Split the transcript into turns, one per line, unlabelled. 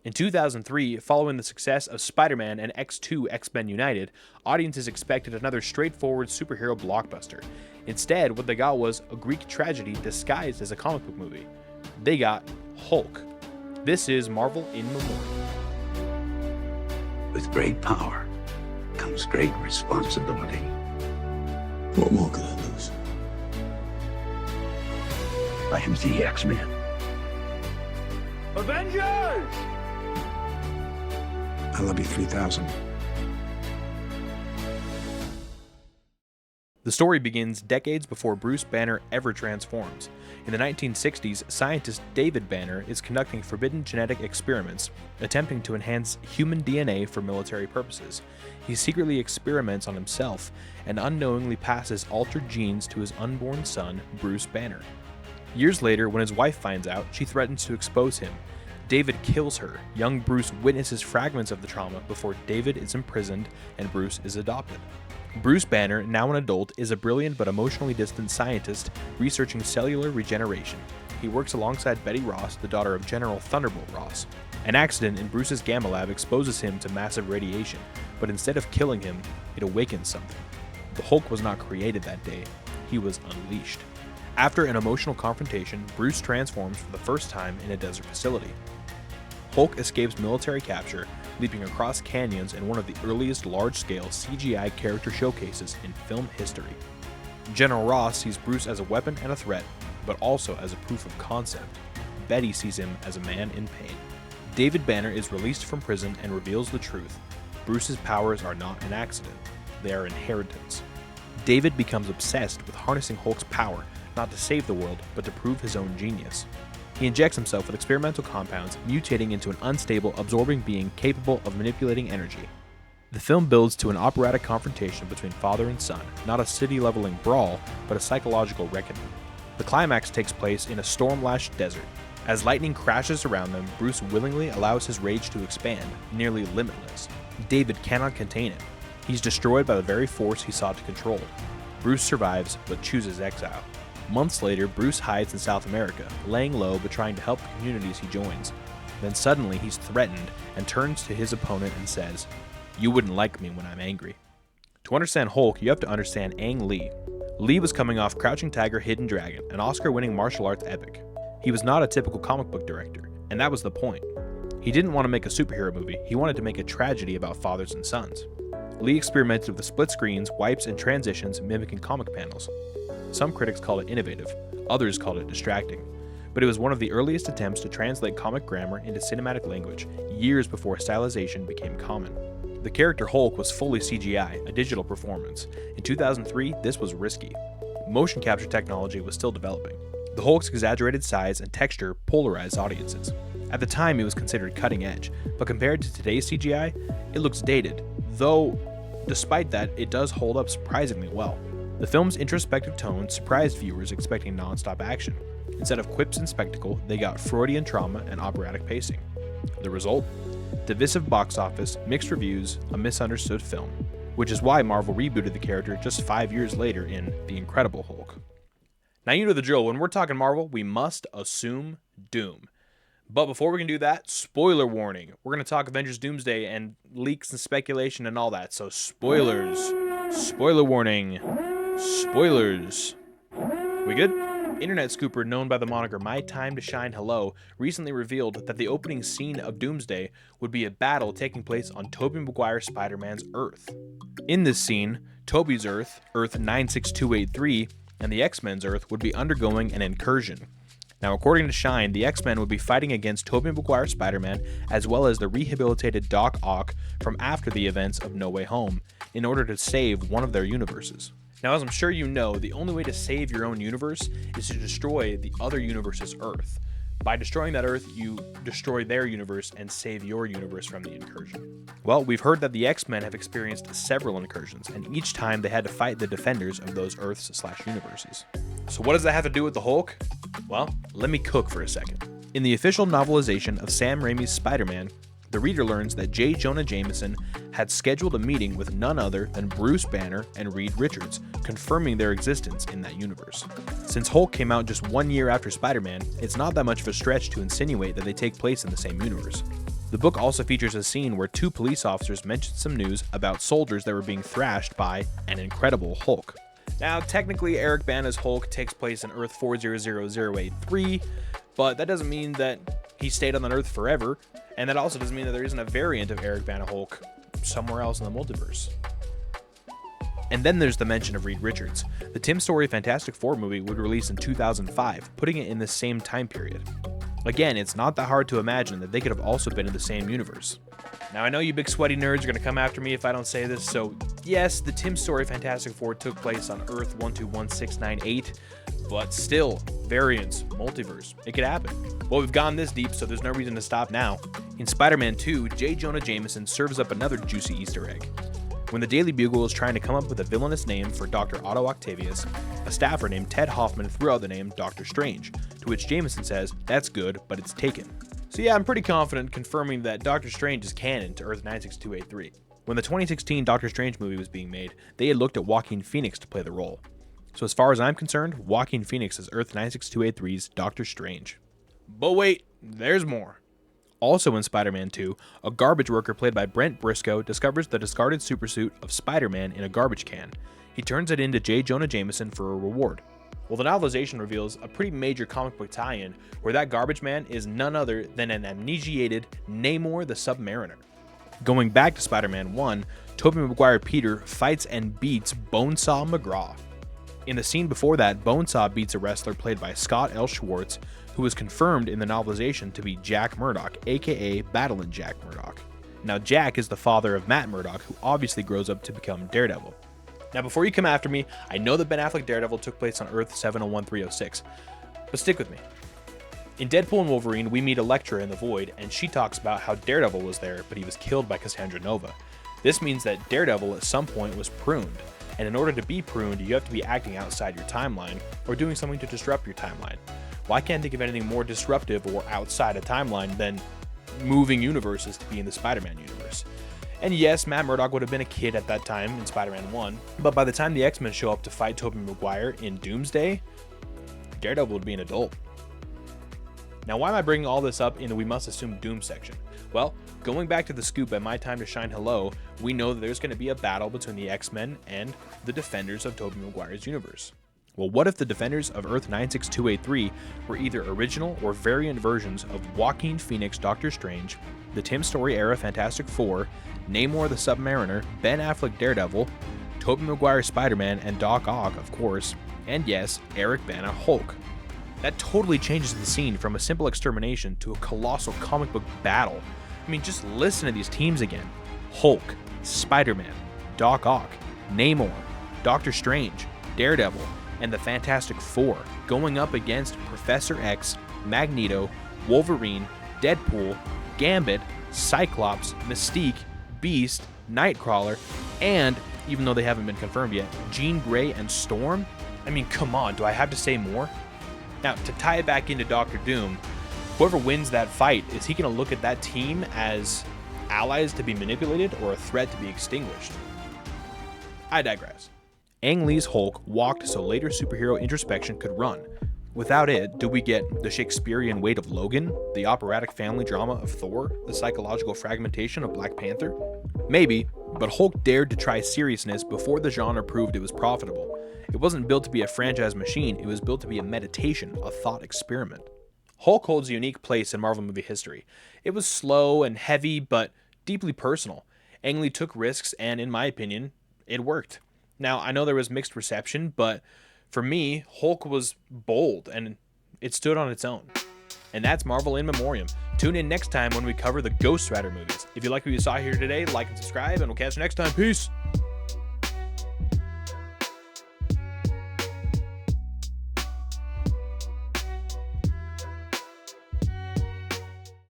In 2003, following the success of Spider-Man and X2 X-Men United, audiences expected another straightforward superhero blockbuster. Instead, what they got was a Greek tragedy disguised as a comic book movie. They got Hulk. This is Marvel In Memoriam.
With great power comes great responsibility.
What more could I lose?
I am the X-Men.
Avengers!
I love you 3,000.
The story begins decades before Bruce Banner ever transforms. In the 1960s, scientist David Banner is conducting forbidden genetic experiments, attempting to enhance human DNA for military purposes. He secretly experiments on himself and unknowingly passes altered genes to his unborn son, Bruce Banner. Years later, when his wife finds out, she threatens to expose him. David kills her. Young Bruce witnesses fragments of the trauma before David is imprisoned and Bruce is adopted. Bruce Banner, now an adult, is a brilliant but emotionally distant scientist researching cellular regeneration. He works alongside Betty Ross, the daughter of General Thunderbolt Ross. An accident in Bruce's gamma lab exposes him to massive radiation, but instead of killing him, it awakens something. The Hulk was not created that day, he was unleashed. After an emotional confrontation, Bruce transforms for the first time in a desert facility. Hulk escapes military capture, leaping across canyons in one of the earliest large-scale CGI character showcases in film history. General Ross sees Bruce as a weapon and a threat, but also as a proof of concept. Betty sees him as a man in pain. David Banner is released from prison and reveals the truth. Bruce's powers are not an accident, they are inheritance. David becomes obsessed with harnessing Hulk's power, not to save the world, but to prove his own genius. He injects himself with experimental compounds, mutating into an unstable, absorbing being capable of manipulating energy. The film builds to an operatic confrontation between father and son, not a city-leveling brawl, but a psychological reckoning. The climax takes place in a storm-lashed desert. As lightning crashes around them, Bruce willingly allows his rage to expand, nearly limitless. David cannot contain it. He's destroyed by the very force he sought to control. Bruce survives, but chooses exile. Months later, Bruce hides in South America, laying low but trying to help the communities he joins. Then suddenly he's threatened and turns to his opponent and says, "You wouldn't like me when I'm angry." To understand Hulk, you have to understand Ang Lee. Lee was coming off Crouching Tiger, Hidden Dragon, an Oscar-winning martial arts epic. He was not a typical comic book director, and that was the point. He didn't want to make a superhero movie, he wanted to make a tragedy about fathers and sons. Lee experimented with the split screens, wipes, and transitions mimicking comic panels. Some critics called it innovative, others called it distracting, but it was one of the earliest attempts to translate comic grammar into cinematic language, years before stylization became common. The character Hulk was fully CGI, a digital performance. In 2003, this was risky. Motion capture technology was still developing. The Hulk's exaggerated size and texture polarized audiences. At the time, it was considered cutting edge, but compared to today's CGI, it looks dated, though despite that, it does hold up surprisingly well. The film's introspective tone surprised viewers expecting non-stop action. Instead of quips and spectacle, they got Freudian trauma and operatic pacing. The result? Divisive box office, mixed reviews, a misunderstood film. Which is why Marvel rebooted the character just 5 years later in The Incredible Hulk. Now you know the drill, when we're talking Marvel, we must assume doom. But before we can do that, spoiler warning. We're going to talk Avengers Doomsday and leaks and speculation and all that, so spoilers. Spoiler warning. Spoilers. We good? Internet scooper known by the moniker My Time to Shine Hello recently revealed that the opening scene of Doomsday would be a battle taking place on Tobey Maguire Spider-Man's Earth. In this scene, Tobey's Earth, Earth 96283, and the X-Men's Earth would be undergoing an incursion. Now, according to Shine, the X-Men would be fighting against Tobey Maguire Spider-Man as well as the rehabilitated Doc Ock from after the events of No Way Home in order to save one of their universes. Now, as I'm sure you know, the only way to save your own universe is to destroy the other universe's Earth. By destroying that Earth, you destroy their universe and save your universe from the incursion. Well, we've heard that the X-Men have experienced several incursions, and each time they had to fight the defenders of those Earths/universes. So what does that have to do with the Hulk? Well, let me cook for a second. In the official novelization of Sam Raimi's Spider-Man, the reader learns that J. Jonah Jameson had scheduled a meeting with none other than Bruce Banner and Reed Richards, confirming their existence in that universe. Since Hulk came out just 1 year after Spider-Man, it's not that much of a stretch to insinuate that they take place in the same universe. The book also features a scene where two police officers mention some news about soldiers that were being thrashed by an incredible Hulk. Now, technically, Eric Bana's Hulk takes place in Earth 400083, but that doesn't mean that he stayed on the Earth forever, and that also doesn't mean that there isn't a variant of Eric Bana Hulk somewhere else in the multiverse. And then there's the mention of Reed Richards. The Tim Story Fantastic Four movie would release in 2005, putting it in the same time period. Again, it's not that hard to imagine that they could have also been in the same universe. Now, I know you big sweaty nerds are going to come after me if I don't say this, so yes, the Tim Story Fantastic Four took place on Earth 121698, but still, variants, multiverse, it could happen. Well, we've gone this deep, so there's no reason to stop now. In Spider-Man 2, J. Jonah Jameson serves up another juicy Easter egg. When the Daily Bugle is trying to come up with a villainous name for Dr. Otto Octavius, a staffer named Ted Hoffman threw out the name Dr. Strange, to which Jameson says, "That's good, but it's taken." So yeah, I'm pretty confident confirming that Doctor Strange is canon to Earth 96283. When the 2016 Doctor Strange movie was being made, they had looked at Joaquin Phoenix to play the role. So as far as I'm concerned, Joaquin Phoenix is Earth 96283's Doctor Strange. But wait, there's more. Also in Spider-Man 2, a garbage worker played by Brent Briscoe discovers the discarded supersuit of Spider-Man in a garbage can. He turns it into J. Jonah Jameson for a reward. Well, the novelization reveals a pretty major comic book tie-in where that garbage man is none other than an amnesiated Namor the Submariner. Going back to Spider-Man 1, Tobey Maguire Peter fights and beats Bonesaw McGraw. In the scene before that, Bonesaw beats a wrestler played by Scott L. Schwartz, who was confirmed in the novelization to be Jack Murdock, aka Battlin' Jack Murdock. Now, Jack is the father of Matt Murdock, who obviously grows up to become Daredevil. Now, before you come after me, I know that Ben Affleck Daredevil took place on Earth 701306, but stick with me. In Deadpool and Wolverine, we meet Elektra in the Void, and she talks about how Daredevil was there, but he was killed by Cassandra Nova. This means that Daredevil at some point was pruned, and in order to be pruned, you have to be acting outside your timeline, or doing something to disrupt your timeline. Well, I can't think of anything more disruptive or outside a timeline than moving universes to be in the Spider-Man universe. And yes, Matt Murdock would have been a kid at that time in Spider-Man 1, but by the time the X-Men show up to fight Tobey Maguire in Doomsday, Daredevil would be an adult. Now, why am I bringing all this up in the We Must Assume Doom section? Well, going back to the scoop at My Time to Shine Hello, we know that there's going to be a battle between the X-Men and the Defenders of Tobey Maguire's universe. Well, what if the Defenders of Earth 96283 were either original or variant versions of Joaquin Phoenix Doctor Strange, the Tim Story era Fantastic Four, Namor the Submariner, Ben Affleck Daredevil, Tobey Maguire Spider-Man, and Doc Ock, of course, and yes, Eric Bana Hulk. That totally changes the scene from a simple extermination to a colossal comic book battle. I mean, just listen to these teams again. Hulk, Spider-Man, Doc Ock, Namor, Doctor Strange, Daredevil, and the Fantastic Four going up against Professor X, Magneto, Wolverine, Deadpool, Gambit, Cyclops, Mystique, Beast, Nightcrawler, and, even though they haven't been confirmed yet, Jean Grey and Storm? I mean, come on, do I have to say more? Now, to tie it back into Doctor Doom, whoever wins that fight, is he going to look at that team as allies to be manipulated or a threat to be extinguished? I digress. Ang Lee's Hulk walked so later superhero introspection could run. Without it, do we get the Shakespearean weight of Logan, the operatic family drama of Thor, the psychological fragmentation of Black Panther? Maybe, but Hulk dared to try seriousness before the genre proved it was profitable. It wasn't built to be a franchise machine, it was built to be a meditation, a thought experiment. Hulk holds a unique place in Marvel movie history. It was slow and heavy, but deeply personal. Ang Lee took risks, and in my opinion, it worked. Now, I know there was mixed reception, but for me, Hulk was bold, and it stood on its own. And that's Marvel In Memoriam. Tune in next time when we cover the Ghost Rider movies. If you like what you saw here today, like and subscribe, and we'll catch you next time. Peace!